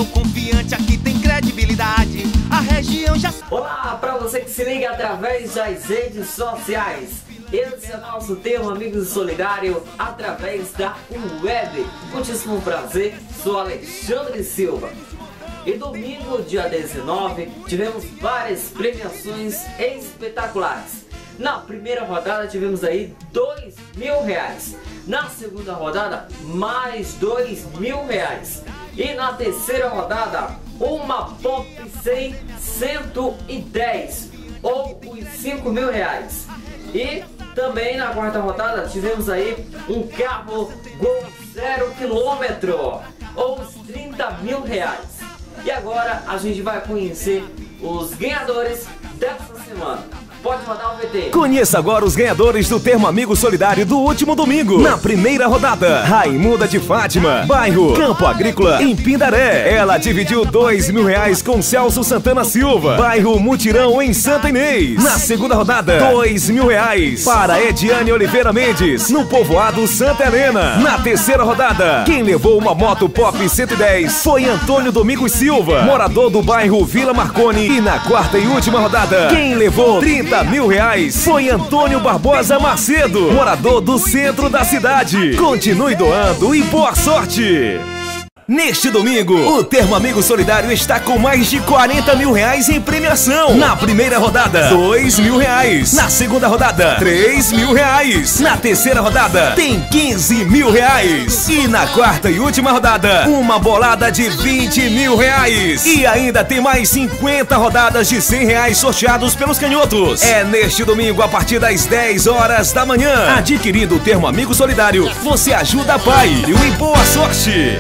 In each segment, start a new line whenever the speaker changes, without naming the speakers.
tô confiante, aqui tem credibilidade. A região já...
Olá, pra você que se liga através das redes sociais. Esse é o nosso Termo Amigos Solidário através da web. Muitíssimo prazer, sou Alexandre Silva. E domingo, dia 19, tivemos várias premiações espetaculares. Na primeira rodada tivemos aí R$2.000. Na segunda rodada, mais R$2.000. E na terceira rodada, uma Pop 100 110 ou os R$5.000. E também na quarta rodada tivemos aí um carro Gol 0 km ou os R$30.000. E agora a gente vai conhecer os ganhadores dessa semana. Pode rodar o VT.
Conheça agora os ganhadores do Termo Amigo Solidário do último domingo. Na primeira rodada, Raimunda de Fátima, bairro Campo Agrícola, em Pindaré. Ela dividiu R$2.000 com Celso Santana Silva, bairro Mutirão, em Santa Inês. Na segunda rodada, R$2.000 para Ediane Oliveira Mendes, no povoado Santa Helena. Na terceira rodada, quem levou uma moto Pop 110 foi Antônio Domingos Silva, morador do bairro Vila Marconi. E na quarta e última rodada, quem levou R$30.000 foi Antônio Barbosa Macedo, morador do centro da cidade. Continue doando e boa sorte! Neste domingo, o Termo Amigo Solidário está com mais de R$40.000 em premiação. Na primeira rodada, R$2.000. Na segunda rodada, R$3.000. Na terceira rodada, tem R$15.000. E na quarta e última rodada, uma bolada de R$20.000. E ainda tem mais 50 rodadas de R$100 sorteados pelos canhotos. É neste domingo, a partir das 10 horas da manhã. Adquirindo o Termo Amigo Solidário, você ajuda a pai. E boa sorte!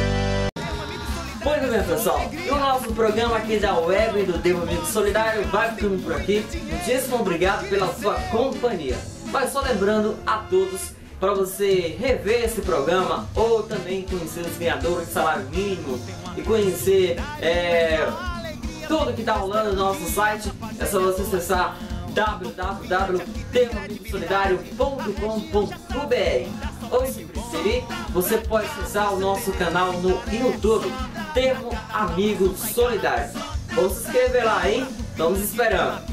Muito bem, pessoal, e o nosso programa aqui da web do Termo Amigo Solidário vai ficando por aqui. Muitíssimo obrigado pela sua companhia. Mas só lembrando a todos, para você rever esse programa ou também conhecer os ganhadores de salário mínimo e conhecer tudo que está rolando no nosso site, é só você acessar www.termoamigosolidario.com.br. ou se preferir, você pode acessar o nosso canal no YouTube, Termo Amigo Solidário. Ou se inscrever lá, hein? Estamos esperando.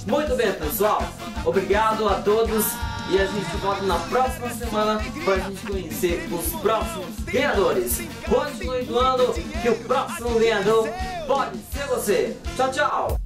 Muito bem, pessoal, obrigado a todos e a gente volta na próxima semana para a gente conhecer os próximos ganhadores. Continue doando que o próximo ganhador pode ser você. Tchau, tchau!